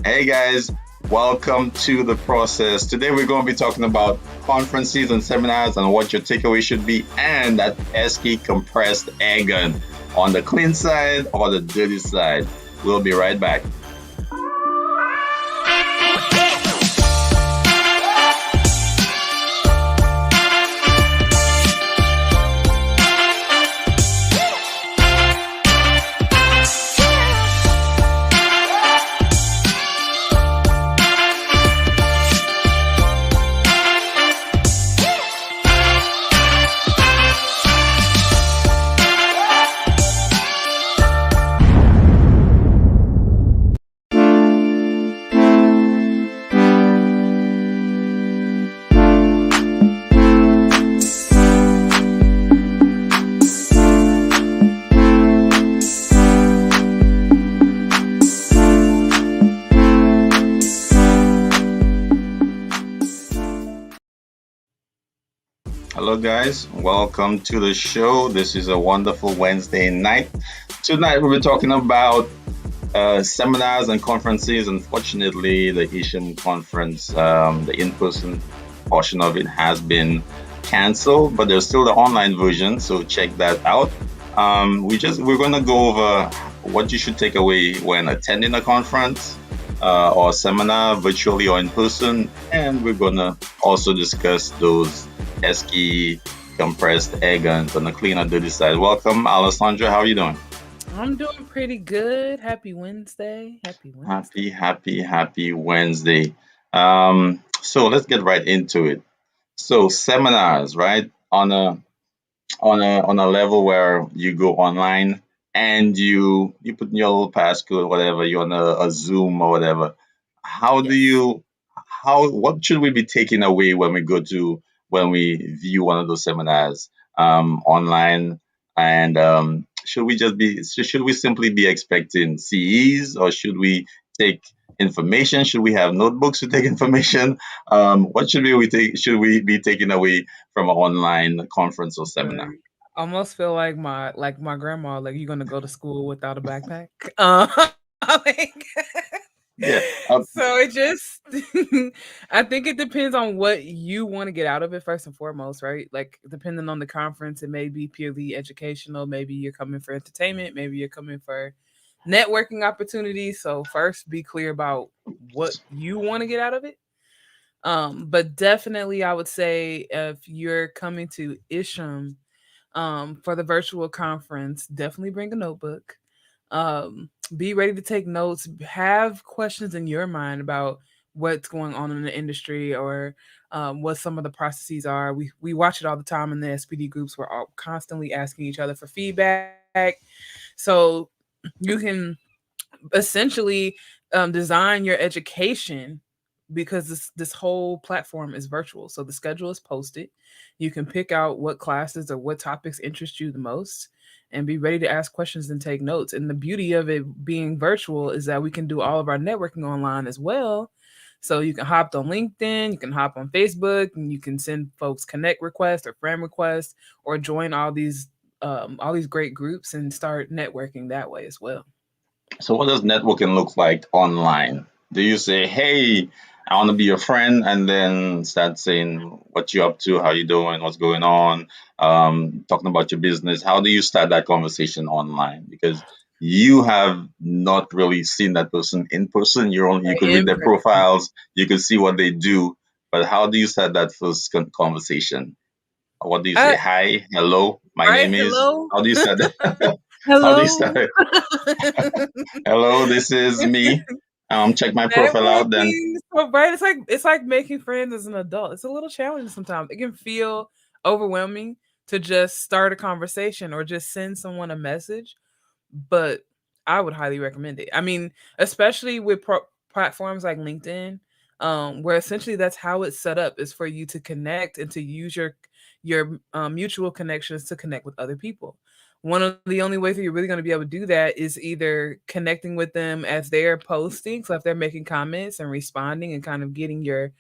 Hey guys, welcome to the process. Today we're going to be talking about conferences and seminars and what your takeaway should be, and that pesky compressed air gun on the clean side or the dirty side. We'll be right back. Hello, guys. Welcome to the show. This is a wonderful Wednesday night. Tonight, we'll be talking about seminars and conferences. Unfortunately, the Asian conference, the in-person portion of it has been canceled, but there's still the online version, so check that out. We're gonna go over what you should take away when attending a conference or seminar, virtually or in person, and we're gonna also discuss those pesky compressed air guns on the clean or dirty side. Welcome, Alessandra. How are you doing? I'm doing pretty good. Happy Wednesday. Happy Wednesday. Happy Wednesday. So let's get right into it. So seminars, right? On a level where you go online and you put in your little passcode, whatever, you're on a Zoom or whatever. How do Yes. you how what should we be taking away when we view one of those seminars online? And should we simply be expecting CEs, or should we take information? Should we have notebooks to take information? What should we be taking away from an online conference or seminar? Like, almost feel like my grandma, like you're gonna go to school without a backpack. Like, Yeah. so it just I think it depends on what you want to get out of it first and foremost, right? Like depending on the conference, it may be purely educational, maybe you're coming for entertainment, maybe you're coming for networking opportunities. So first be clear about what you want to get out of it. But definitely, I would say if you're coming to Isham for the virtual conference, definitely bring a notebook. Be ready to take notes. Have questions in your mind about what's going on in the industry or what some of the processes are. We watch it all the time in the SPD groups. We're all constantly asking each other for feedback. So you can essentially design your education because this whole platform is virtual. So the schedule is posted. You can pick out what classes or what topics interest you the most and be ready to ask questions and take notes. And the beauty of it being virtual is that we can do all of our networking online as well. So you can hop on LinkedIn, you can hop on Facebook, and you can send folks connect requests or friend requests or join all these great groups and start networking that way as well. So what does networking look like online? Do you say, "Hey, I want to be your friend," and then start saying what you up to, how you doing, what's going on, talking about your business? How do you start that conversation online? Because you have not really seen that person in person. You could read In their person. profiles, you could see what they do, but how do you start that first conversation? What do you say? I, Hi, hello, my right, name is. hello. How do you start that? How do you Hello. start it? Hello, this is me. Check my profile out then. Networking, so right. It's like making friends as an adult. It's a little challenging sometimes. It can feel overwhelming to just start a conversation or just send someone a message, but I would highly recommend it. I mean, especially with platforms like LinkedIn, where essentially that's how it's set up is for you to connect and to use your mutual connections to connect with other people. One of the only ways that you're really going to be able to do that is either connecting with them as they're posting, so if they're making comments and responding and kind of getting your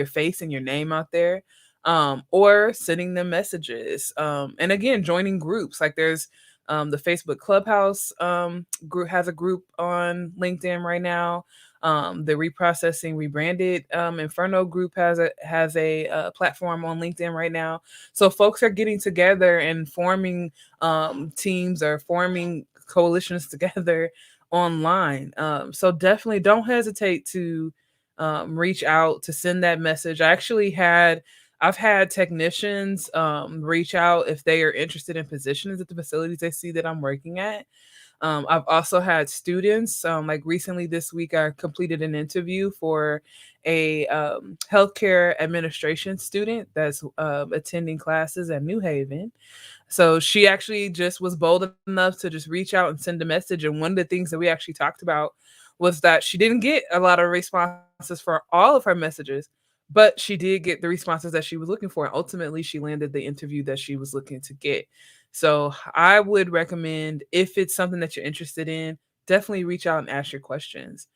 face and your name out there, or sending them messages. And again, joining groups. Like there's The Facebook Clubhouse group has a group on LinkedIn right now. The Reprocessing Rebranded Inferno group has a platform on LinkedIn right now. So folks are getting together and forming teams or forming coalitions together online. So definitely don't hesitate to reach out, to send that message. I've had technicians reach out if they are interested in positions at the facilities they see that I'm working at. I've also had students, like recently this week, I completed an interview for a healthcare administration student that's attending classes at New Haven. So she actually just was bold enough to just reach out and send a message. And one of the things that we actually talked about was that she didn't get a lot of responses for all of her messages, but she did get the responses that she was looking for. And ultimately, she landed the interview that she was looking to get. So I would recommend, if it's something that you're interested in, definitely reach out and ask your questions.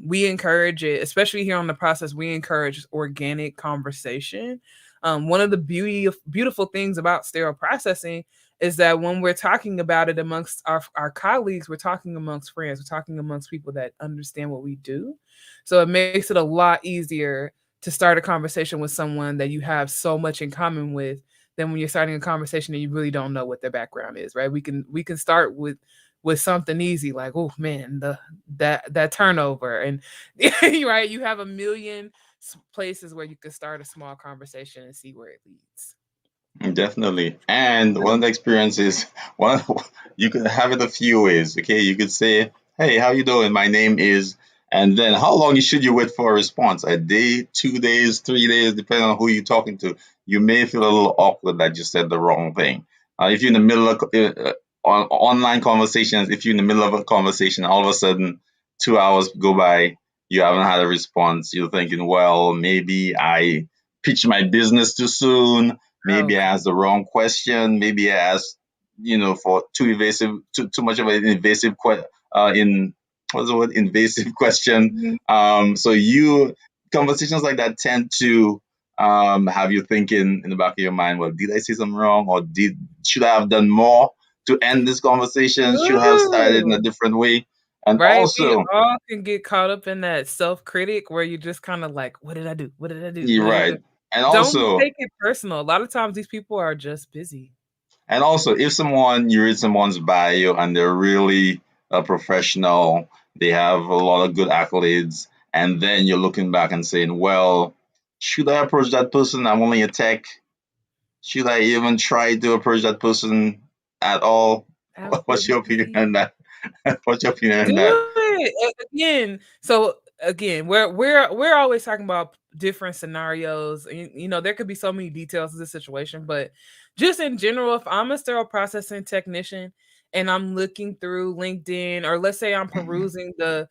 We encourage it, especially here on the process. We encourage organic conversation. One of the beautiful things about sterile processing is that when we're talking about it amongst our colleagues, we're talking amongst friends, we're talking amongst people that understand what we do. So it makes it a lot easier to start a conversation with someone that you have so much in common with than when you're starting a conversation and you really don't know what their background is, right? We can start with something easy like, oh man, that turnover, and right, you have a million places where you could start a small conversation and see where it leads. Definitely. And one of the experiences, one you could have it a few ways. Okay, you could say, "Hey, how you doing? My name is," and then how long should you wait for a response? A day, 2 days, 3 days, depending on who you're talking to. You may feel a little awkward that you said the wrong thing. If you're in the middle of on online conversations, if you're in the middle of a conversation, all of a sudden 2 hours go by, you haven't had a response. You're thinking, well, maybe I pitched my business too soon. Oh, Maybe I asked the wrong question. Maybe I asked, for too much of an invasive in what's the word, invasive question. mhm. So you conversations like that tend to have you thinking in the back of your mind, well, did I say something wrong, or did should I have done more to end this conversation? Should I have started in Ooh, a different way? And right. We also, all can get caught up in that self critic where you just kind of like, what did I do? What did I do? you're What did I right. do? And Don't also, take it personal. A lot of times these people are just busy. And also, if you read someone's bio and they're really a professional, they have a lot of good accolades, and then you're looking back and saying, well, should I approach that person? I'm only a tech. Should I even try to approach that person at all? What's your opinion on Absolutely. that? What's your opinion on Do that? it again. So again, we're always talking about different scenarios. There could be so many details of the situation, but just in general, if I'm a sterile processing technician and I'm looking through LinkedIn, or let's say I'm perusing the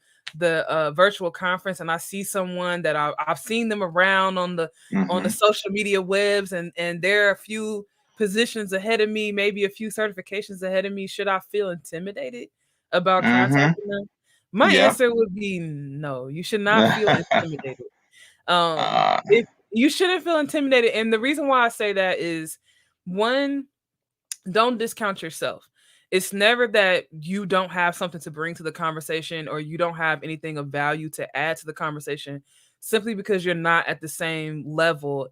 virtual conference and I see someone that I've seen them around on the Mm-hmm. social media webs, and they're a few positions ahead of me, maybe a few certifications ahead of me. Should I feel intimidated about Mm-hmm. contacting them? My Yeah. answer would be no. You should not feel intimidated. uh, If you shouldn't feel intimidated, and the reason why I say that is, one, don't discount yourself. It's never that you don't have something to bring to the conversation or you don't have anything of value to add to the conversation simply because you're not at the same level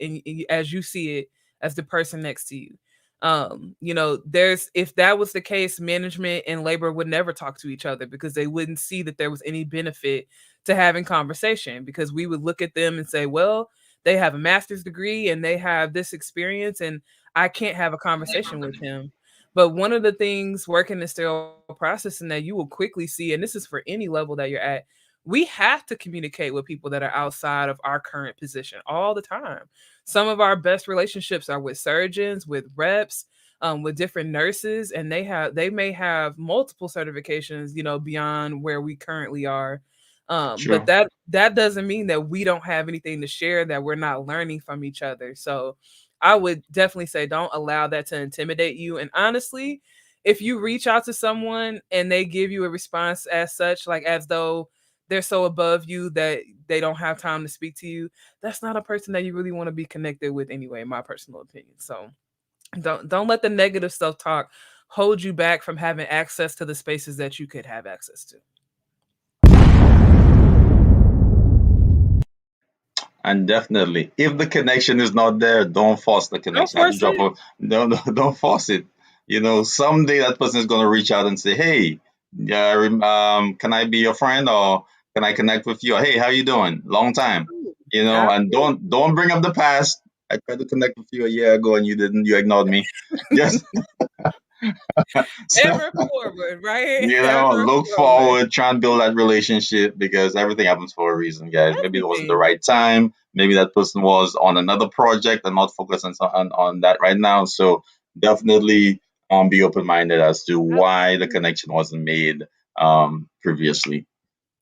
as you see it as the person next to you. There's if that was the case, management and labor would never talk to each other because they wouldn't see that there was any benefit to having conversation, because we would look at them and say, well, they have a master's degree and they have this experience, and I can't have a conversation with him. But one of the things working in sterile processing that you will quickly see, and this is for any level that you're at, we have to communicate with people that are outside of our current position all the time. Some of our best relationships are with surgeons, with reps, with different nurses, and they may have multiple certifications, beyond where we currently are. But sure. that doesn't mean that we don't have anything to share, that we're not learning from each other. So I would definitely say don't allow that to intimidate you. And honestly, if you reach out to someone and they give you a response as such, like as though they're so above you that they don't have time to speak to you, that's not a person that you really want to be connected with anyway, in my personal opinion. So don't let the negative self talk hold you back from having access to the spaces that you could have access to. And definitely, if the connection is not there, don't force the Don't connection. Have to force drop it. a no, no, don't force it. Someday that person is gonna reach out and say, "Hey, yeah, can I be your friend, or can I connect with you? Or, hey, how you doing? Long time." Absolutely. And don't bring up the past. I tried to connect with you a year ago and you didn't. You ignored me. Just Ever forward, right? Ever look forward. forward, try and build that relationship because everything happens for a reason, guys. Maybe it wasn't the Everything. right time. Maybe that person was on another project and not focused on that right now. So definitely be open minded as to why the Absolutely. connection wasn't made previously.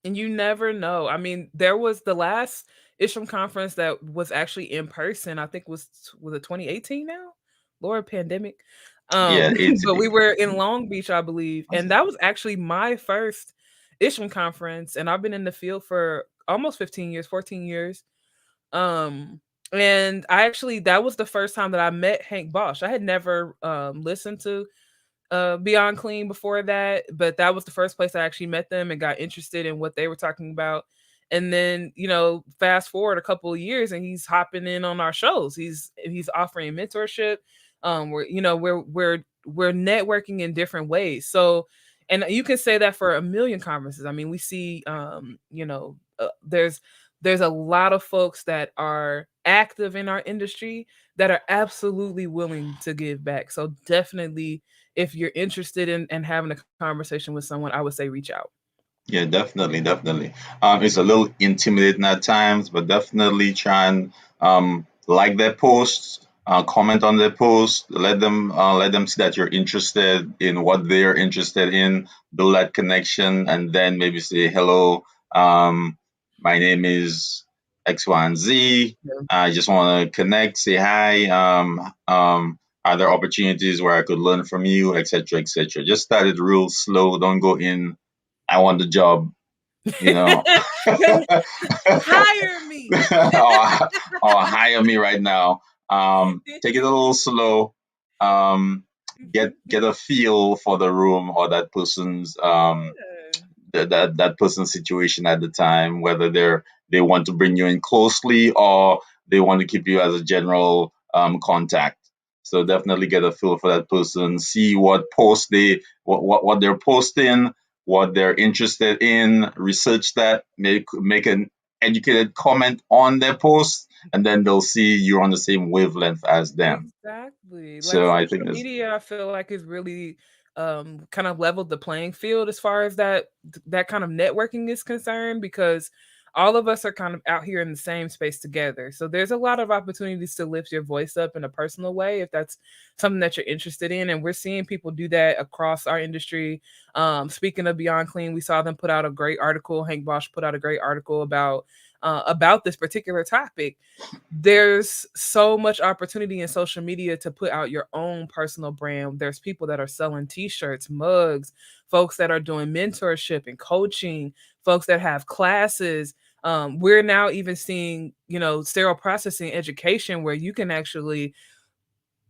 And you never know. I mean, there was the last Isham conference that was actually in person. I think was it 2018 now? Lord pandemic. Yeah, But we it's were in Long Beach, I believe, and that was actually my first Isham conference, and I've been in the field for almost 15 years, 14 years. Um, and I actually that was the first time that I met Hank Bosch. I had never listened to Beyond Clean before that, but that was the first place I actually met them and got interested in what they were talking about. And then, fast forward a couple of years and he's hopping in on our shows. He's offering mentorship. We're networking in different ways. So, and you can say that for a million conferences. I mean, we see there's a lot of folks that are active in our industry that are absolutely willing to give back. So definitely, if you're interested in having a conversation with someone, I would say reach out. Yeah, definitely, definitely. It's a little intimidating at times, but definitely try and like their posts, comment on their posts, let them see that you're interested in what they're interested in, build that connection, and then maybe say hello. My name is X, Y, and Z. Yeah. I just want to connect, say hi. Are there opportunities where I could learn from you, etc., etc. Just start it real slow. Don't go in. I want the job, you know, Hire me. or, or hire me right now. Take it a little slow. Um, get a feel for the room or that person's Yeah. that person's situation at the time, whether they want to bring you in closely or they want to keep you as a general contact. So definitely get a feel for that person, see what post what they're posting, what they're interested in, research that, make an educated comment on their post, and then they'll see you're on the same wavelength as them. Exactly. Like So I think social that's media, I feel like is really kind of leveled the playing field as far as that kind of networking is concerned because all of us are kind of out here in the same space together. So there's a lot of opportunities to lift your voice up in a personal way if that's something that you're interested in. And we're seeing people do that across our industry. Speaking of Beyond Clean, we saw them put out a great article. Hank Bosch put out a great article about this particular topic. There's so much opportunity in social media to put out your own personal brand. There's people that are selling t-shirts, mugs, folks that are doing mentorship and coaching, folks that have classes. We're now even seeing, sterile processing education where you can actually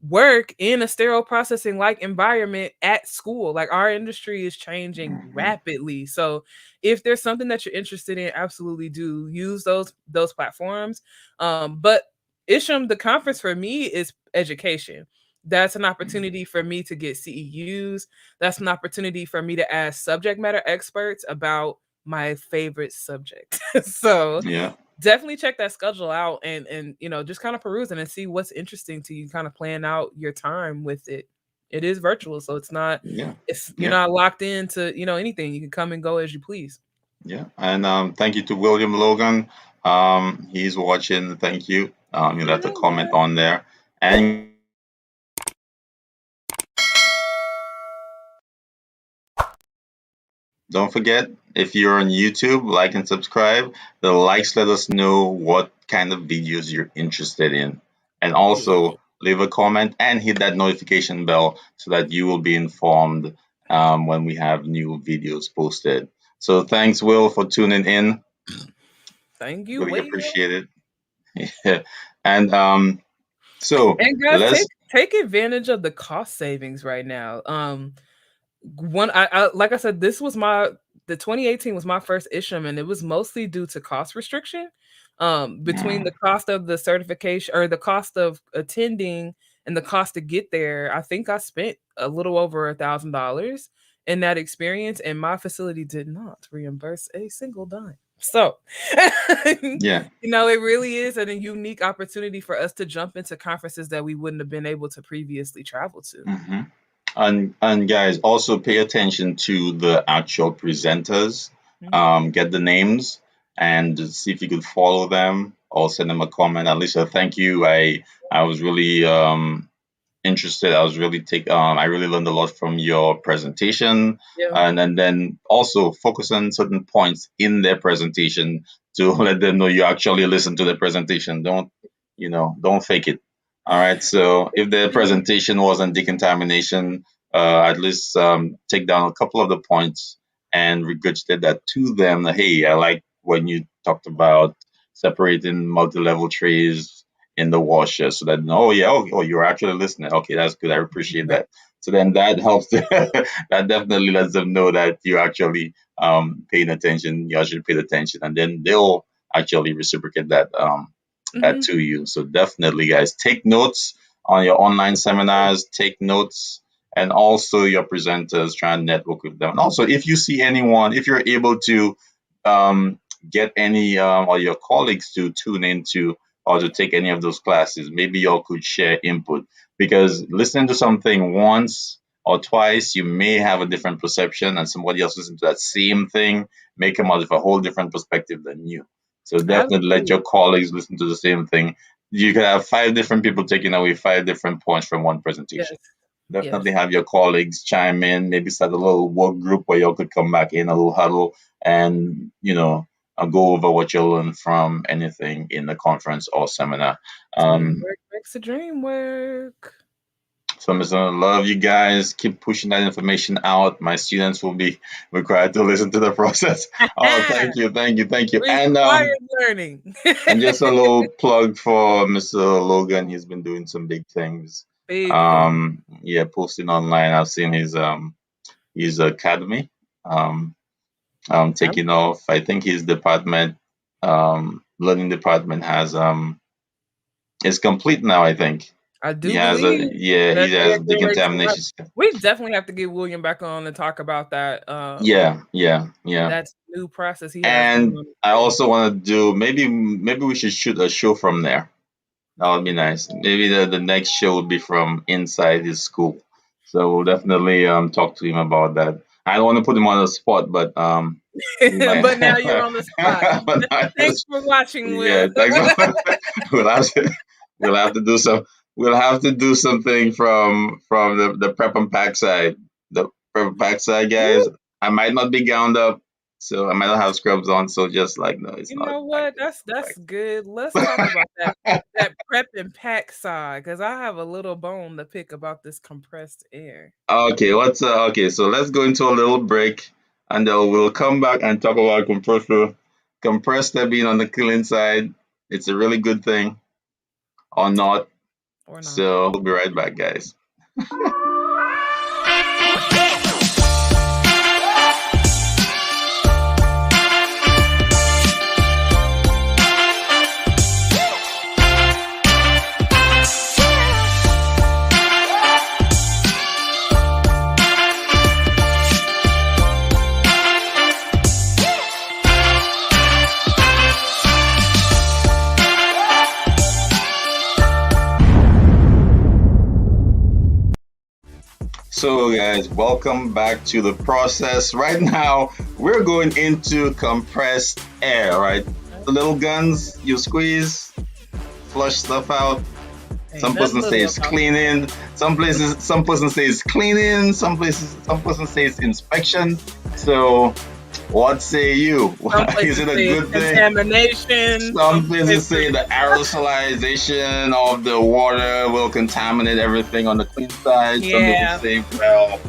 work in a sterile processing like environment at school. Like our industry is changing Mhm. rapidly. So if there's something that you're interested in, absolutely do use those platforms. But Isham, the conference for me is education. That's an opportunity for me to get CEUs. That's an opportunity for me to ask subject matter experts about my favorite subject. So Yeah, definitely check that schedule out and just kind of perusing and see what's interesting to you, kind of plan out your time with it. It is virtual, so yeah, it's you're yeah. not locked into anything. You can come and go as you please. Yeah, and thank you to William Logan. He's watching. Thank you. He You left a know comment what? on there. And don't forget, if you're on YouTube, like and subscribe. The likes let us know what kind of videos you're interested in. And Yeah. also leave a comment and hit that notification bell so that you will be informed when we have new videos posted. So thanks, Will, for tuning in. Thank you, Really Will. appreciate it. And so And guys, take let's take advantage of the cost savings right now. One I like I said, this was my the 2018 was my first issue, and it was mostly due to cost restriction. Between Mm, the cost of the certification or the cost of attending and the cost to get there, I think I spent a little over $1,000 in that experience, and my facility did not reimburse a single dime. So, yeah. it really is a unique opportunity for us to jump into conferences that we wouldn't have been able to previously travel to. Hmm. And guys, also pay attention to the actual presenters. Mhm. Get the names and just see if you could follow them or send them a comment. At least a thank you. I was really interested. I was really I really learned a lot from your presentation, Yeah. and then also focus on certain points in their presentation to let them know you actually listen to the presentation. Don't fake it. All right. So if the presentation was on decontamination, at least take down a couple of the points and regurgitate that to them. Hey, I like when you talked about separating multi-level trays in the washer so that oh yeah, oh, you're actually listening. Okay, that's good. I appreciate Right. that. So then that helps. That definitely lets them know that you actually paying attention. You actually paid attention, and then they'll actually reciprocate that Mhm. to you. So definitely, guys, take notes on your online seminars. Take notes. And also your presenters, try and network with them. And also, if you see anyone, if you're able to um, get any or your colleagues to tune into or to take any of those classes. Maybe y'all could share input because listening to something once or twice, you may have a different perception, and somebody else listening to that same thing may come out with a whole different perspective than you. So definitely let Absolutely. your colleagues listen to the same thing. You could have five different people taking away five different points from one Yes. presentation. Definitely Yes. have your colleagues chime in, maybe start a little work group where y'all could come back in a little huddle and I'll go over what you'll learn from anything in the conference or seminar. Um, Teamwork makes the dream work. so I'm just gonna love you guys. Keep pushing that information out. My students will be required to listen to the process. Oh, thank you, thank you, thank you. Required learning. And just a little plug for Mr. Logan. He's been doing some big things. Big thing. Yeah, posting online. I've seen his academy. Um, taking off. I think his department, learning department has is complete now. I think I he do has a believe yeah he that they are has getting ready to run. decontamination. We definitely have to get William back on and talk about Yeah, yeah, yeah. that new process he has going And on I there. also want to do maybe we should shoot a show from there. That would be nice. Maybe the next show will be from inside his school. So we'll definitely talk to him about that. I don't want to put him on the spot, but we might. But now you're on the spot. But Thanks for watching, yeah, Will. thanks. We'll have to we'll have to do some we'll have to do something from the prep and pack side. The prep and pack side guys. I might not be gowned up, so I might not have scrubs on. So just like no, it's You not know like what? this. That's good. Let's talk about that prep and pack side because I have a little bone to pick about this compressed air. Okay, okay? So let's go into a little break, and then we'll come back and talk about compressor. Compressor being on the clean side, it's a really good thing or not. Or not. So we'll be right back, guys. So, guys, welcome back to the process. Right now, we're going into compressed air, right? The little guns, you squeeze, flush stuff out. Ain't Some nothing person little says about that. cleaning. Some person says cleaning. Some person says inspection. So, what say you? Some Is places it a say it's good thing? contamination. Some Some places say places, the aerosolization of the water will contaminate everything on the clean side. Some people yeah. say, well,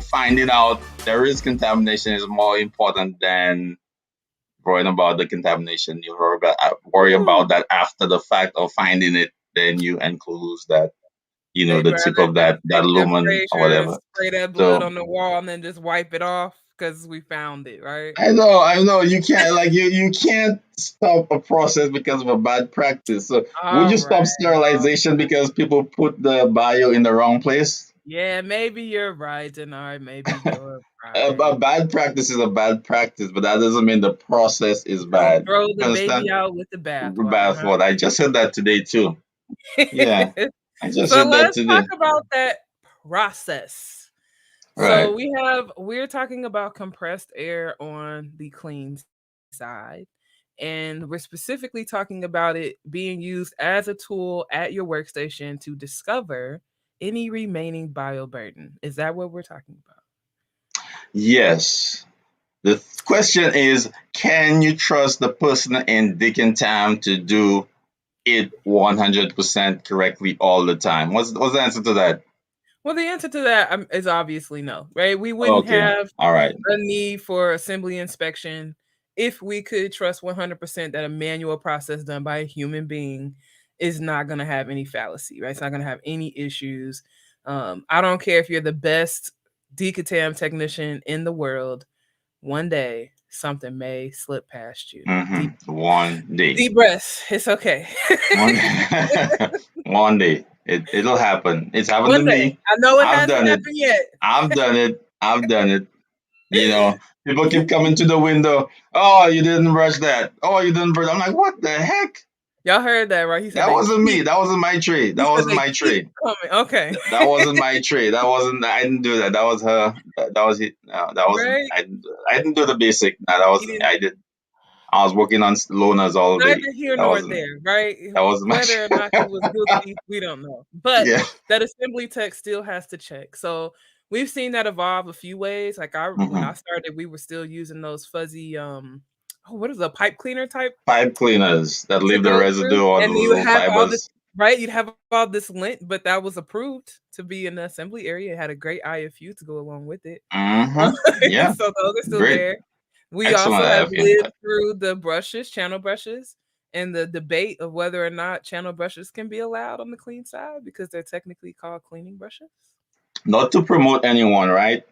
finding out there is contamination is more important than worrying about the contamination. You worry about Ooh, that after the fact of finding it, then you enclose that. the They'd tip rather of just that take the lumen or eraser and whatever. spray that blood So on the wall and then just wipe it off because we found it, right? I know, you can't you can't stop a process because of a bad practice. So would All you right. stop sterilization because people put the bio in the wrong place? Yeah, maybe you're right, Deannard. Maybe you're A right. bad practice is a bad practice, but that doesn't mean the process is Don't bad. throw You the baby understand? out with the bathwater, Bad what? I just heard that today too. huh? Yeah, I just So heard that let's talk today. about that process. So Right. we're talking about compressed air on the clean side, and we're specifically talking about it being used as a tool at your workstation to discover any remaining bioburden. Is that what we're talking about? Yes. The question is, can you trust the person in digging time to do it 100% correctly all the time? What's the answer to that? Well, the answer to that is obviously no, right? We wouldn't Okay. have All right. a need for assembly inspection if we could trust 100% that a manual process done by a human being is not going to have any fallacy, right? It's not going to have any issues. I don't care if you're the best decontam technician in the world. One day, something may slip past you. One day. Deep breaths. It's okay. One one day. It'll happen. It's happened to One day. me. I know it I've hasn't done it. happened yet. I've done it. I've done it. People keep coming to the window. Oh, you didn't brush that. Oh, you didn't brush. I'm like, what the heck? Y'all heard that, right? He said That they wasn't me. keep. That wasn't my trade. He That said wasn't they my keep trade. coming. Okay. That wasn't my trade. That wasn't. I didn't do that. That was her. That was it. No, that wasn't. Right? I didn't do the basic. No, that He wasn't. didn't. I did. I was working on loners all day. Neither here That nor wasn't. there, right? That wasn't my Whether or not he trade. was guilty, we don't know. But Yeah. that assembly tech still has to check. So we've seen that evolve a few ways. Like when I hmm started, we were still using those fuzzy oh, what is a pipe cleaner type Pipe cleaners that to leave the go through, residue or the and you little have all this, fibers. right? You'd have all this lint, but that was approved to be in the assembly area. It had a great IFU to go along with it. Yeah. So those are still Great. there. We Excellent also have IFU. lived through the brushes, channel brushes, and the debate of whether or not channel brushes can be allowed on the clean side because they're technically called cleaning brushes. Not to promote anyone, right?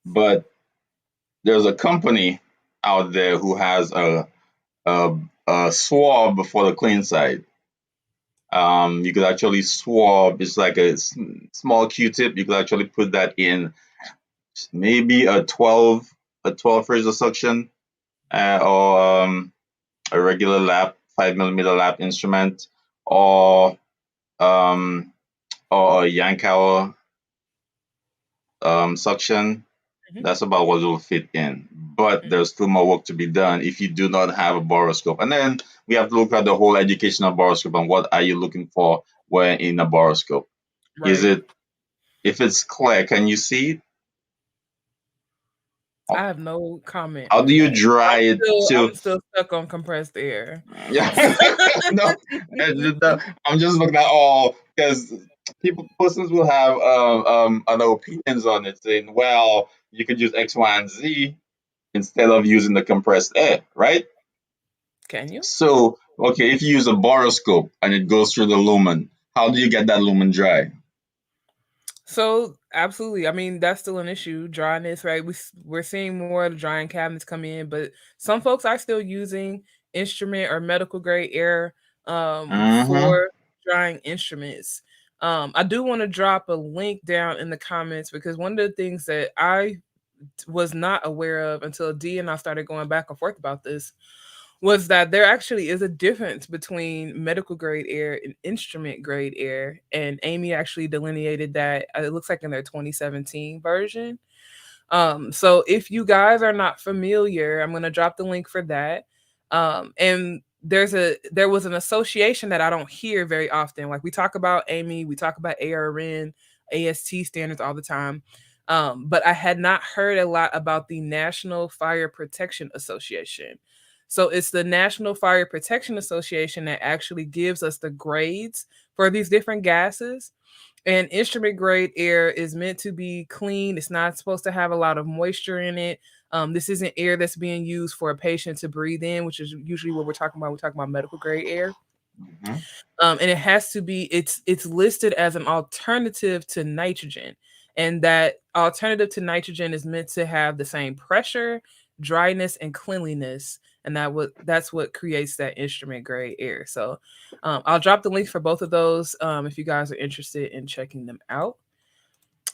But there's a company out there who has a, a swab for the clean side. You could actually swab. It's like a small Q-tip. You could actually put that in maybe a 12 razor suction, or a regular lap 5 millimeter lap instrument, or um, or a Yankauer suction. Mhm, That's about what will fit in. But mhm. there's still more work to be done if you do not have a boroscope. And then we have to look at the whole education of boroscope and what are you looking for when in a boroscope. Is Right. it, if it's clear, can you see it? I have no comment How do on you that. dry it I'm to? still stuck on compressed air. Yeah, no, I'm just looking at all because persons will have other opinions on it, saying, well, you could use X, Y, and Z instead of using the compressed air, right? Can you? So, okay, if you use a boroscope and it goes through the lumen, how do you get that lumen dry? So absolutely, I mean that's still an issue. Dryness, right? We're seeing more of the drying cabinets come in, but some folks are still using instrument or medical grade air Mm-hmm. for drying instruments. I do want to drop a link down in the comments because one of the things that I was not aware of until D and I started going back and forth about this was that there actually is a difference between medical grade air and instrument grade air. And Amy actually delineated that it looks like in their 2017 version. So if you guys are not familiar, I'm gonna drop the link for that. And there was an association that I don't hear very often. Like we talk about Amy, we talk about ARN, AST standards all the time. But I had not heard a lot about the National Fire Protection Association. So it's the National Fire Protection Association that actually gives us the grades for these different gases. And instrument grade air is meant to be clean. It's not supposed to have a lot of moisture in it. This isn't air that's being used for a patient to breathe in, which is usually what we're talking about. We're talking about medical grade air. Mhm. And it has to be it's listed as an alternative to nitrogen, and that alternative to nitrogen is meant to have the same pressure, dryness, and cleanliness, and that's what creates that instrument grade air. So I'll drop the link for both of those if you guys are interested in checking them out.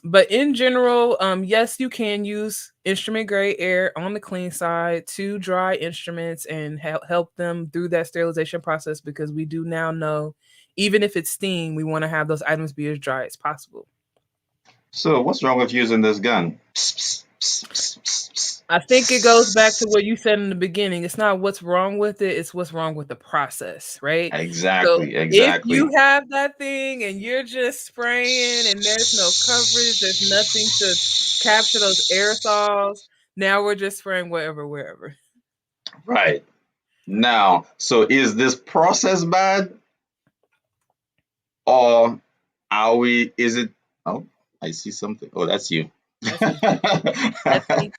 But in general, yes, you can use instrument grade air on the clean side to dry instruments and help them through that sterilization process, because we do now know, even if it's steam, we want to have those items be as dry as possible. So what's wrong with using this gun? Psst, psst, psst, psst, psst, I think it goes back to psst. what you said in the beginning. It's not what's wrong with it, it's what's wrong with the process, right? So Exactly, if you exactly. have that thing and you're just spraying and there's no coverage, there's nothing to capture those aerosols, now we're just spraying wherever, wherever. Right. Now, so is this process bad, or are we, is it, oh, I see something. Oh, that's you. That's me. That's me.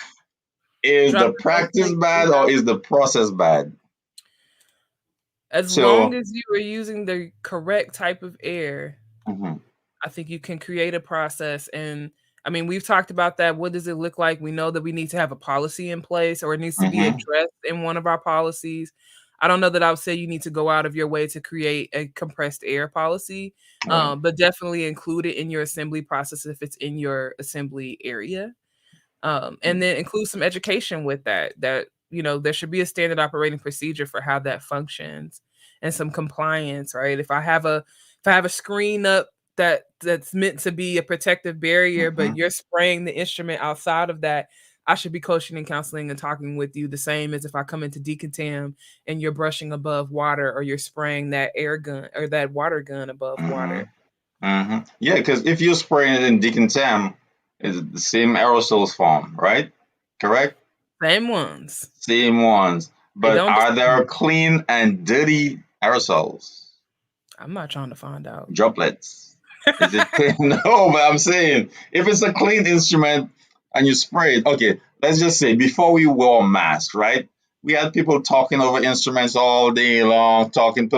Is the Dropping those practice links in bad, or now. is the process bad? As long So, as you are using the correct type of air, mhm, I think you can create a process. And I mean, we've talked about that. What does it look like? We know that we need to have a policy in place, or it needs to be mhm, addressed in one of our policies. I don't know that I would say you need to go out of your way to create a compressed air policy, right. but definitely include it in your assembly process if it's in your assembly area. And then include some education with that. That there should be a standard operating procedure for how that functions, and some compliance, right? If I have a screen up that's meant to be a protective barrier, but Mhm, you're spraying the instrument outside of that, I should be coaching and counseling and talking with you the same as if I come into decontam and you're brushing above water, or you're spraying that air gun or that water gun above water. mhm, mhm. Yeah, because if you're spraying it in decontam, it's the same aerosols form, right? Correct? Same ones. Same ones. They But don't are there discriminate. clean and dirty aerosols? I'm not trying to find out. Droplets. Is it clean? No, but I'm saying if it's a clean instrument and you spray it, okay, let's just say before we wore masks, right? We had people talking over instruments all day long, talking,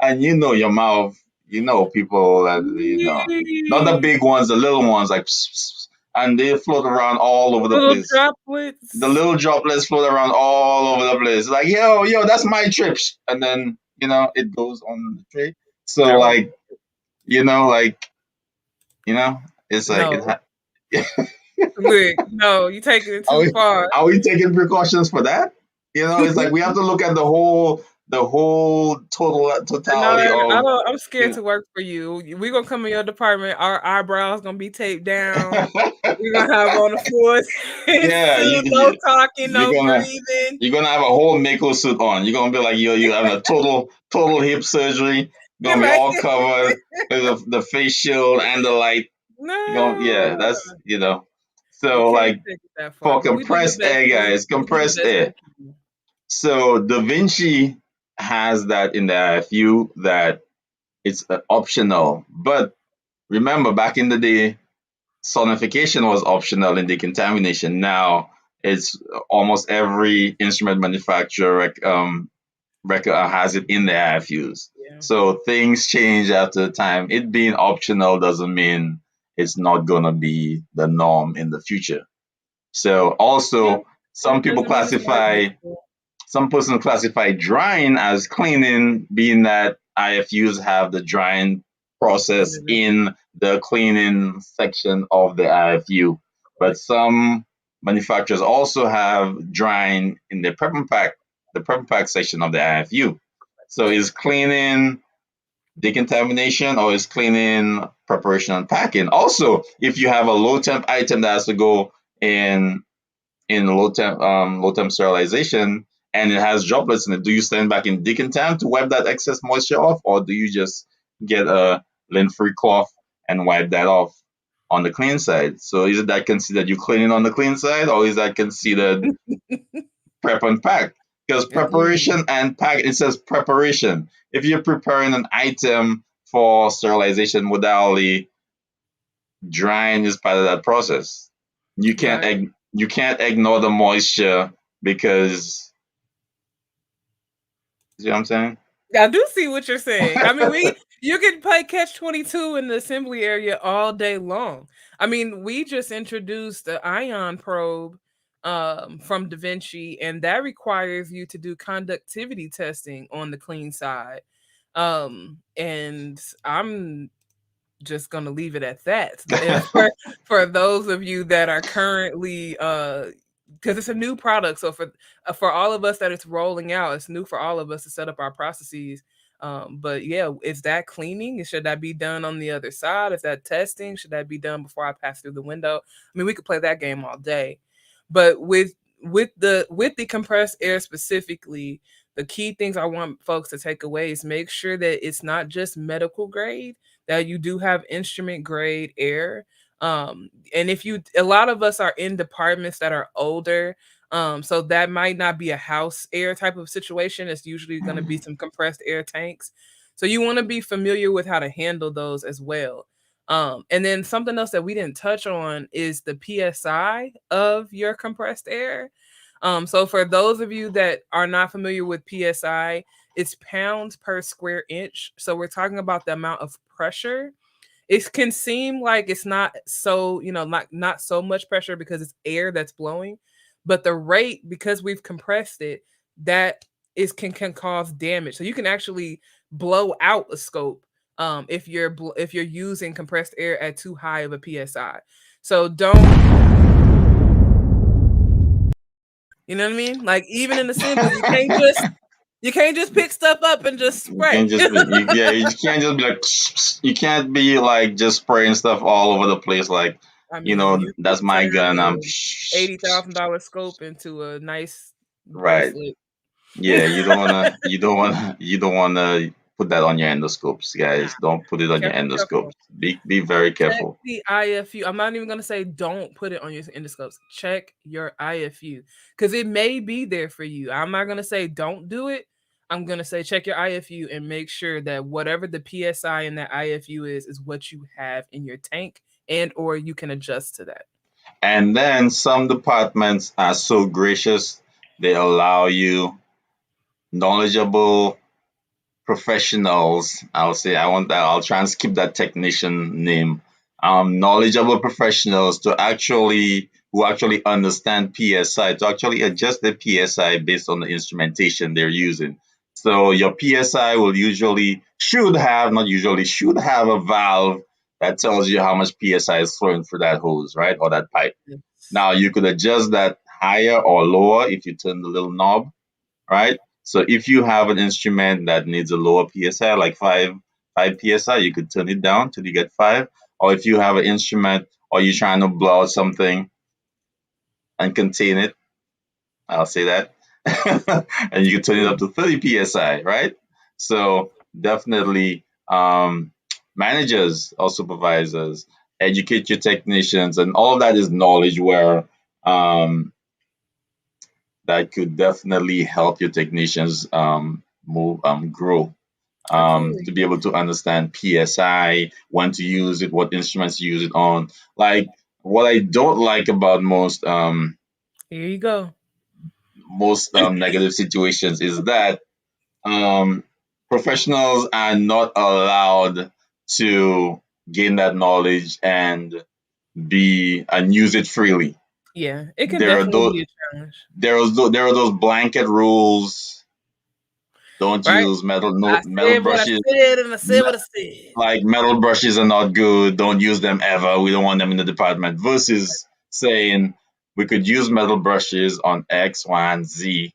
and you know your mouth, you know people that, not the big ones, the little ones, like, pss, pss, and they float around all over the Little place. The droplets. little droplets float around all over the place. Like, yo, that's my trip. And then, it goes on the tray. So, That like, you know, like, you know, it's like, no. Look, no, you taking it are too we, far. are we taking precautions for that? It's like we have to look at the whole totality Bernard, of, I'm scared you to work for you. We gonna come in your department. Our eyebrows gonna be taped down. know. We're gonna have on a full Yeah, suit, no talking, you're no gonna breathing. you're gonna have a whole Mako suit on. You're gonna be like you having a total hip surgery. You're gonna be Right? all covered with the face shield and the light. Yeah, No, that's you so can't like take it that far. for But we do the compressed best air, we guys, we do the compressed best we air. can. So Da Vinci has that in the IFU that it's optional. But remember, back in the day, sonification was optional in decontamination. Now it's almost every instrument manufacturer has it in their IFUs. Yeah. So things change after time. It being optional doesn't mean it's not gonna be the norm in the future. So Yeah. also some people Doesn't mean it's not classify useful. some persons classify drying as cleaning, being that IFUs have the drying process in the cleaning section of the IFU. But Correct. some manufacturers also have drying in the prep and pack section of the IFU. So is cleaning decontamination, or is cleaning preparation and packing? Also, if you have a low temp item that has to go in low temp sterilization and it has droplets in it, do you stand back in decontam to wipe that excess moisture off, or do you just get a lint-free cloth and wipe that off on the clean side? So is it that considered you cleaning on the clean side, or is that considered prep and pack? Because Again. preparation and pack, it says preparation. If you're preparing an item for sterilization modality, drying is part of that process. You can't Right. you can't ignore the moisture because, you see what I'm saying? I do see what you're saying. I mean, you can play Catch 22 in the assembly area all day long. I mean, we just introduced the ion probe from Da Vinci, and that requires you to do conductivity testing on the clean side. And I'm just gonna leave it at that. For those of you that are currently because it's a new product, so for all of us that it's rolling out, it's new for all of us to set up our processes. But yeah, is that cleaning? Should that be done on the other side? Is that testing? Should that be done before I pass through the window? I mean, we could play that game all day. But with the compressed air specifically, the key things I want folks to take away is make sure that it's not just medical grade, that you do have instrument grade air. And if you, a lot of us are in departments that are older, so that might not be a house air type of situation. It's usually going to be some compressed air tanks. So you want to be familiar with how to handle those as well. And then something else that we didn't touch on is the PSI of your compressed air. So for those of you that are not familiar with PSI, it's pounds per square inch. So we're talking about the amount of pressure. It can seem like it's not so, not so much pressure because it's air that's blowing, but the rate, because we've compressed it, that is can cause damage. So you can actually blow out a scope if you're using compressed air at too high of a PSI. So you know what I mean? Like even in assembly, you can't just pick stuff up and just You can't spray. just be, you can't just be like, you can't be like just spraying stuff all over the place. Like, I mean, you could that's my turn gun. I'm a $80,000 scope into a nice right. bracelet. Yeah, you don't wanna put that on your endoscopes, Nah, guys. Don't put it on your careful, endoscopes. careful. Be very Check careful. the IFU. I'm not even gonna say don't put it on your endoscopes. Check your IFU because it may be there for you. I'm not gonna say don't do it. I'm gonna say check your IFU and make sure that whatever the PSI in that IFU is what you have in your tank, and or you can adjust to that. And then some departments are so gracious, they allow you knowledgeable professionals. I'll say I want that. I'll try and skip that technician name. Knowledgeable professionals who actually understand PSI to actually adjust the PSI based on the instrumentation they're using. So your PSI will should have a valve that tells you how much PSI is flowing through that hose, right, or that pipe. Yes. Now you could adjust that higher or lower if you turn the little knob, right? So if you have an instrument that needs a lower PSI, like five PSI, you could turn it down till you get five. Or if you have an instrument or you're trying to blow out something and contain it, I'll say that. And you can turn it up to 30 PSI, right? So definitely managers or supervisors, educate your technicians, and all that is knowledge where um, that could definitely help your technicians grow, Absolutely. to be able to understand PSI, when to use it, what instruments to use it on. Like what I don't like about Here you go. negative situations is that um, professionals are not allowed to gain that knowledge and use it freely. Yeah, it can There are definitely those be a challenge. there are those blanket rules. Don't Right? use I metal said what I brushes. said and I said Me- what I said. Like metal brushes are not good. Don't use them ever. We don't want them in the department. Versus saying we could use metal brushes on X, Y, and Z,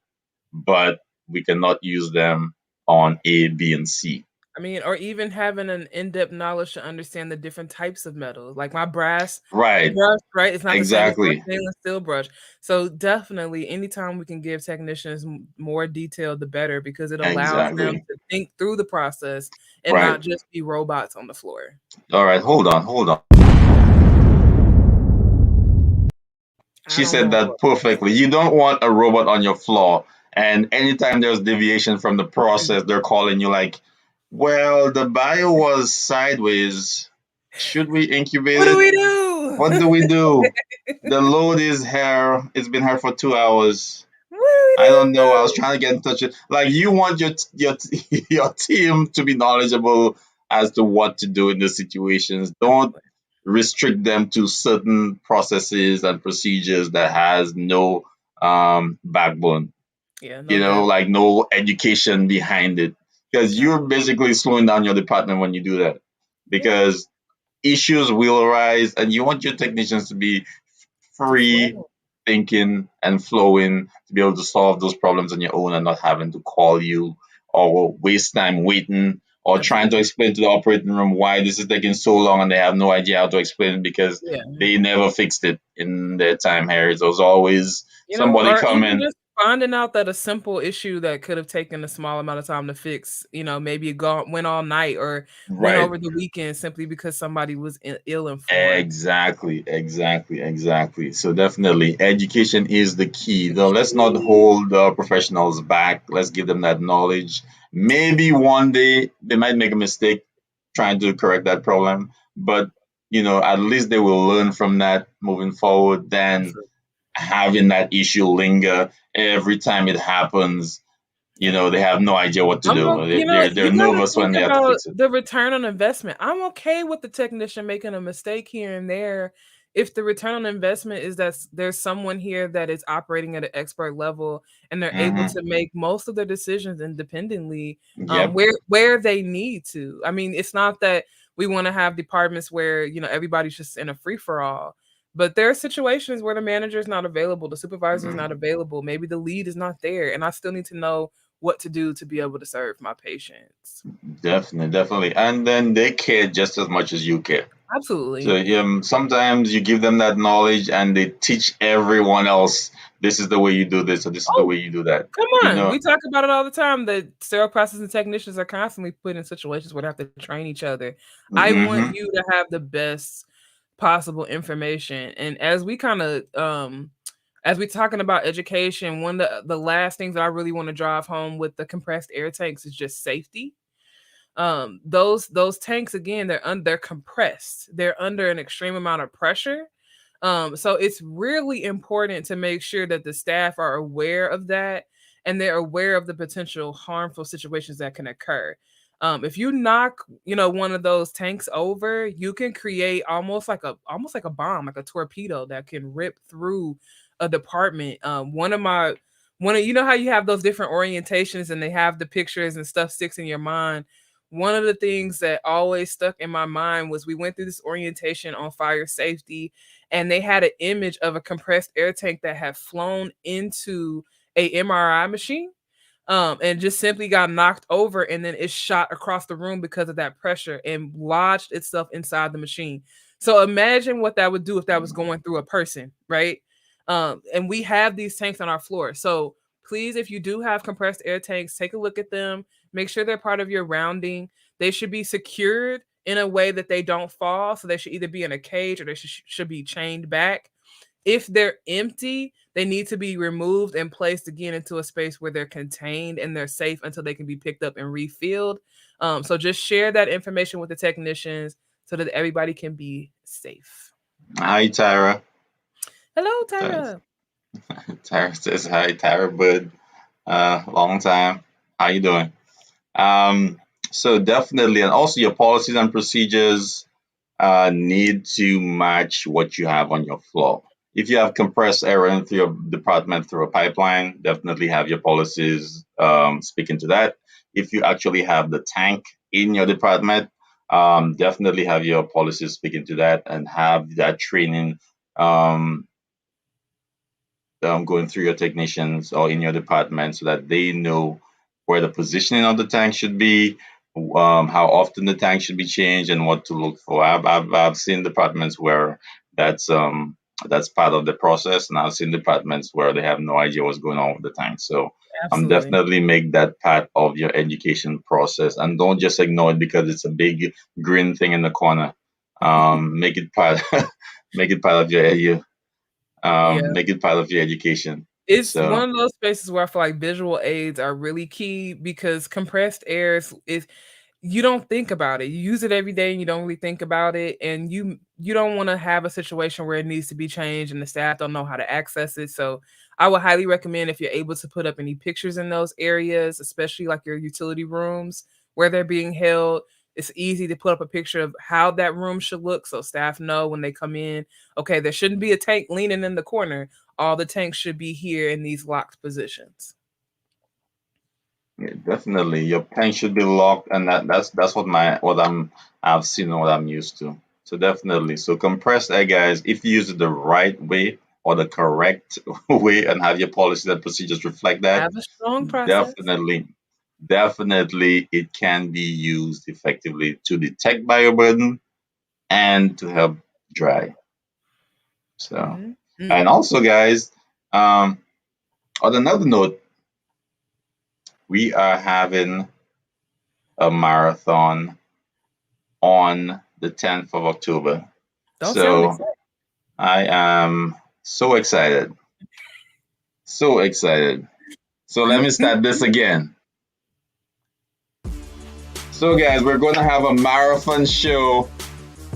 but we cannot use them on A, B, and C. I mean, or even having an in-depth knowledge to understand the different types of metals. Like my brass Right. brush, right? It's not the same as my Exactly. stainless steel brush. So definitely, anytime we can give technicians more detail, the better, because it allows them Exactly. to think through the process and Right. not just be robots on the floor. All right. Hold on. Hold on. I She don't said want that perfectly. You don't want a robot on your floor. And anytime there's deviation from the process, they're calling you like, well, the bio was sideways. Should we incubate what do it? we do? What do we do? The load is here. It's been here for 2 hours. What do I don't know. I was trying to get in touch with, like, you want your team to be knowledgeable as to what to do in the situations. Don't Absolutely. restrict them to certain processes and procedures that has no backbone. Yeah, no depth. Like no education behind it, because you're Absolutely. basically slowing down your department when you do that. Yeah. Because issues will arise, and you want your technicians to be To free flow. thinking and flowing to be able to solve those problems on your own and not having to call you or waste time waiting or trying to Absolutely. explain to the operating room why this is taking so long, and they have no idea how to explain it because Yeah. they never fixed it in their time here. There's always somebody Or even coming. just finding out that a simple issue that could have taken a small amount of time to fix, maybe it went all night or went Right. over the weekend simply because somebody was ill informed. Exactly, exactly, exactly. So definitely, education is the key. The Though let's not key. hold the professionals back. Let's give them that knowledge. Maybe one day they might make a mistake trying to correct that problem, but at least they will learn from that moving forward than Absolutely. having that issue linger every time it happens. Yeah. They have no idea what to do. They're You gotta nervous think when they have to about fix it. the return on investment. I'm okay with the technician making a mistake here and there if the return on investment is that there's someone here that is operating at an expert level and they're able Hmm. to make most of their decisions independently, Yep. where they need to. I mean, it's not that we wanna have departments where, everybody's just in a free for all, but there are situations where the manager is not available, the supervisor is not available, maybe the lead is not there, and I still need to know what to do to be able to serve my patients. Definitely, definitely. And then they care just as much as you care. So Absolutely. sometimes you give them that knowledge and they teach everyone else, this is the way you do this or this is the Oh, way you do that. come You on. know, We talk about it all the time that sterile processing technicians are constantly put in situations where they have to train each other. I want hmm you to have the best possible information. And as we talking about education, one of the last things that I really want to drive home with the compressed air tanks is just safety. Those tanks again, they're compressed. They're under an extreme amount of pressure. So it's really important to make sure that the staff are aware of that and they're aware of the potential harmful situations that can occur. If you knock, one of those tanks over, you can create almost like a bomb, like a torpedo that can rip through a department. One of how you have those different orientations and they have the pictures and stuff sticks in your mind. One of the things that always stuck in my mind was we went through this orientation on fire safety and they had an image of a compressed air tank that had flown into a MRI machine, and just simply got knocked over and then it shot across the room because of that pressure and lodged itself inside the machine. So imagine what that would do if that was going through a person, right? And we have these tanks on our floor. So please, if you do have compressed air tanks, take a look at them. Make sure they're part of your rounding. They should be secured in a way that they don't fall. So they should either be in a cage or they should be chained back. If they're empty, they need to be removed and placed again into a space where they're contained and they're safe until they can be picked up and refilled. So just share that information with the technicians so that everybody can be safe. Hi, Tyra. Hello, Tyra Tyra. Tyra says hi, Tyra Bud. Long time. How you doing? Um, so definitely, and also your policies and procedures need to match what you have on your floor. If you have compressed air in through your department through a pipeline, definitely have your policies speaking to that. If you actually have the tank in your department, definitely have your policies speaking to that and have that training um, going through your technicians or in your department so that they know where the positioning of the tank should be, how often the tank should be changed, and what to look for. I've seen departments where that's um, that's part of the process, and I've seen departments where they have no idea what's going on with the tank. So Absolutely. definitely make that part of your education process, and don't just ignore it because it's a big green thing in the corner. Make it part, make it part of Yeah. make it part of your education. It's So one of those spaces where I feel like visual aids are really key because compressed air is you don't think about it. You use it every day and you don't really think about it. And you don't want to have a situation where it needs to be changed and the staff don't know how to access it. So I would highly recommend if you're able to put up any pictures in those areas, especially like your utility rooms where they're being held. It's easy to put up a picture of how that room should look so staff know when they come in, okay, there shouldn't be a tank leaning in the corner. All the tanks should be here in these locked positions. Yeah, definitely. Your pen should be locked, and that's I've seen and what I'm used to. So definitely. So compressed air, guys, if you use it the right way or the correct way and have your policies and procedures reflect that, Have a strong process. definitely, definitely it can be used effectively to detect bioburden and to help dry. So Mhm. and Mhm. also guys, on another note, we are having a marathon on the 10th of October. Don't sound So excited. I am so excited. So excited. So let me start this again. So, guys, we're going to have a marathon show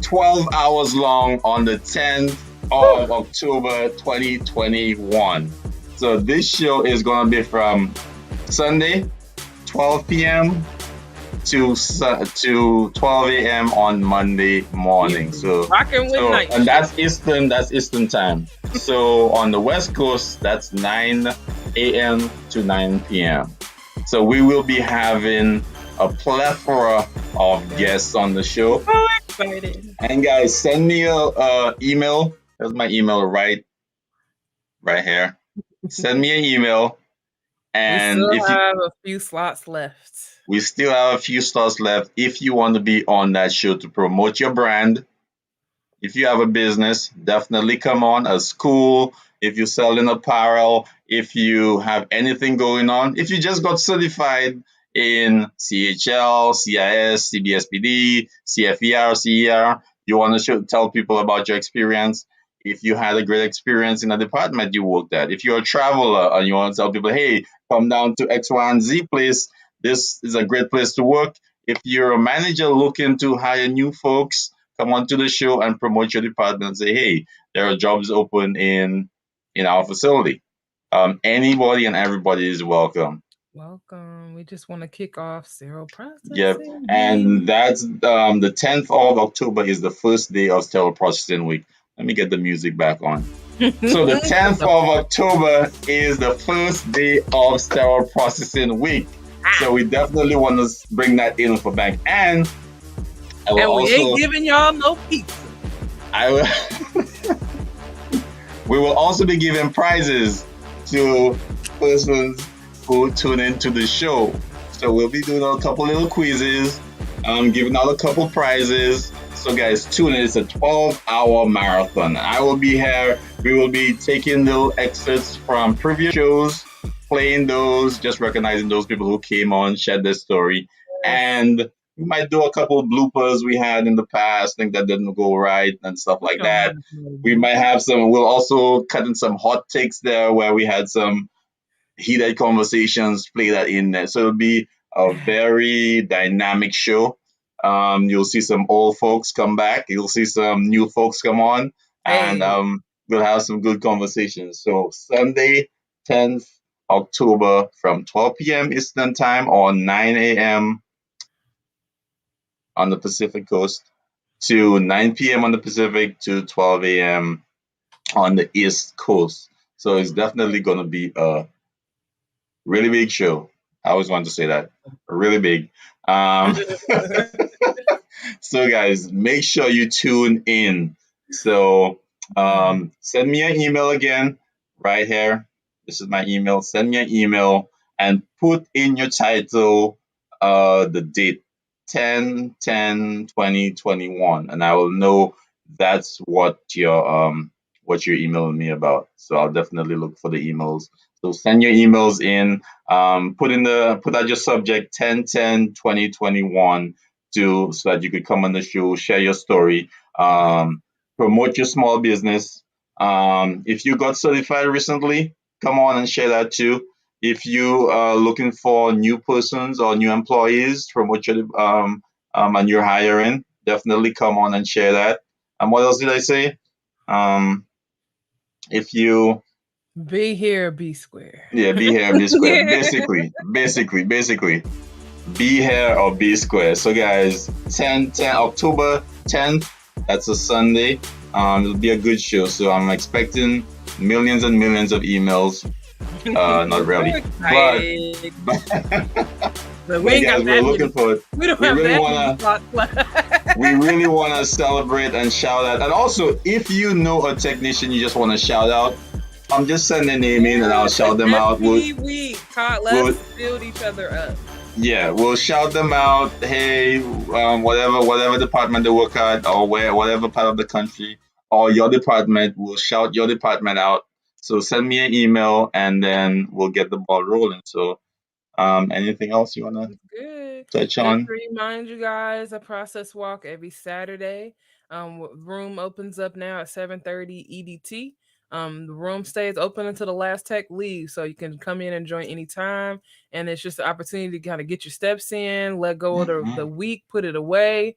12 hours long on the 10th of October 2021. So, this show is going to be from Sunday, 12 p.m. to 12 a.m. on Monday morning. Rocking with night And shift. that's Eastern time. So on the West Coast, that's 9 a.m. to 9 p.m. So we will be having a plethora of guests on the show. So excited. And guys, send me a email. That's my email right here. Send me an email, We and still if you have a few slots left. we still have a few slots left. If you want to be on that show to promote your brand, if you have a business, definitely come on. A school, if you're selling apparel, if you have anything going on, if you just got certified in CHL, CIS, CBSPD, CFER, CER, you want to tell people about your experience. If you had a great experience in a department you worked at, if you're a traveler and you want to tell people, hey, come down to X, Y, and Z place, this is a great place to work. If you're a manager looking to hire new folks, come onto the show and promote your department and say, hey, there are jobs open in our facility. Anybody and everybody is welcome. Welcome. We just want to kick off sterile Yep. processing And week. that's the 10th of October is the first day of sterile processing week. Let me get the music back on. So the 10th of October is the first day of sterile processing week. So we definitely want to bring that in for bank. And I will And we ain't also giving y'all no pizza. I will we will also be giving prizes to persons who tune into the show. So we'll be doing a couple little quizzes, giving out a couple prizes. So guys, tune in. It's a 12-hour marathon. I will be here. We will be taking little excerpts from previous shows, playing those, just recognizing those people who came on, shared their story, and we might do a couple bloopers we had in the past, things that didn't go right and stuff We like don't that. mind no We might blooper. have some. We'll also cut in some hot takes there where we had some heated conversations. Play that in there, so it'll be a very dynamic show. You'll see some old folks come back. You'll see some new folks come on, and Hey, we'll have some good conversations. So Sunday, 10th October, from 12 p.m. Eastern time or 9 a.m. on the Pacific Coast to 9 p.m. on the Pacific to 12 a.m. on the East Coast. So it's definitely going to be a really big show. I always want to say that. Really big. Um, so, guys, make sure you tune in. So, send me an email again right here. This is my email. Send me an email and put in your title the date 10/10/2021, and I will know that's what you're emailing me about. So I'll definitely look for the emails. So send your emails in. Put out your subject 10/10/2021 to so that you could come on the show, share your story, yes. promote your small business. If you got certified recently, come on and share that too. If you are looking for new persons or new employees from which and you're hiring, definitely come on and share that. And what else did I say? Um, if you Be here, be square. Yeah, be here, be square. Yeah. Basically, be here or be square. So guys, 10 October 10th, that's a Sunday. It'll be a good show. So I'm expecting millions and millions of emails. Not We're really, but excited. but, But we but ain't got guys, we're that looking many. for it. We don't We have really that many wanna slots left. we really wanna celebrate and shout out. And also, if you know a technician you just want to shout out, just send their name in and I'll Yeah, shout it's them out. SPD week. Todd, We'll let's build each other up. Yeah, we'll shout them out. Hey, whatever department they work at, or whatever part of the country, or your department, we'll shout your department out. So send me an email, and then we'll get the ball rolling. So, anything else you wanna It's good. touch Just on? to remind you guys, a process walk every Saturday. Room opens up now at 7:30 EDT. The room stays open until the last tech leaves, so you can come in and join anytime. And it's just an opportunity to kind of get your steps in, let go of the Mhm. week, put it away,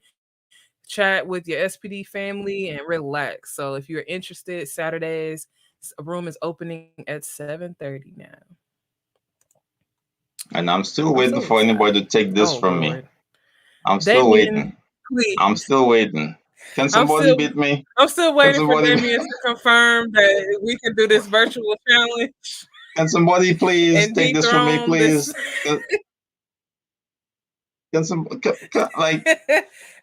chat with your SPD family, and relax. So if you're interested, Saturdays, a room is opening at 7:30 now. And I'm still I'm waiting so for anybody to excited. take this Oh from me. Lord. I'm still Damien, waiting. I'm please. still waiting. Can I'm somebody still beat me? I'm still Can waiting for somebody? Damien to confirm that we can do this virtual challenge Can somebody please and take this from me, dethrone this please? Can, like.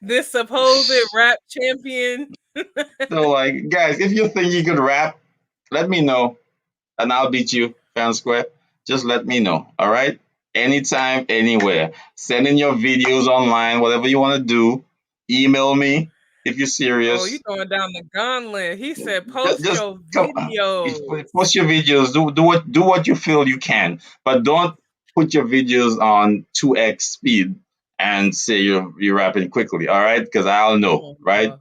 this supposed rap champion. So, like, guys, if you think you could rap, let me know, and I'll beat you, fan square. Just let me know, all right? Anytime, anywhere. Send in your videos online, whatever you want to do. Email me if you're Oh, you serious. going down the gauntlet. He said post Just your come. videos. Post your videos. Do what you feel you can, but don't put your videos on 2x speed and say you're rapping quickly, all right? Because I'll know, right? Oh,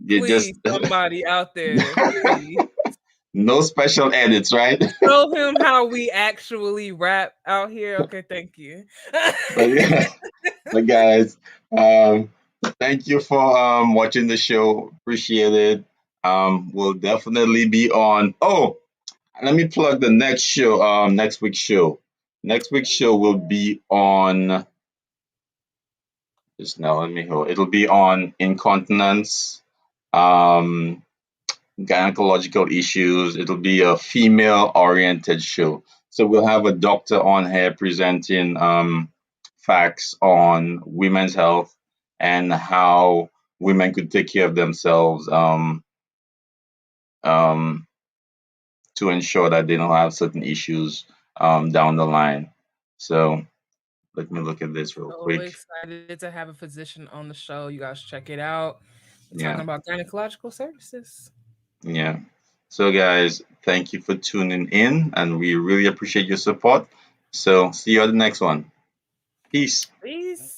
You just please, somebody out there, please. no special edits, right? Show him how we actually rap out here. Okay, thank you. But yeah, but guys, um, thank you for watching the show. Appreciate it. We'll definitely be on. Oh, let me plug the next show. Next week's show. Next week's show will be on. Just now, let me hold. It'll be on incontinence. Um, Gynecological issues. It'll be a female oriented show. So we'll have a doctor on here presenting facts on women's health and how women could take care of themselves um, to ensure that they don't have certain issues down the line. So let me look at this real So quick. excited to have a physician on the show. You guys check it out. We're talking Yeah, about gynecological services. yeah. So guys, thank you for tuning in and we really appreciate your support. So see you at the next one. Peace. Peace.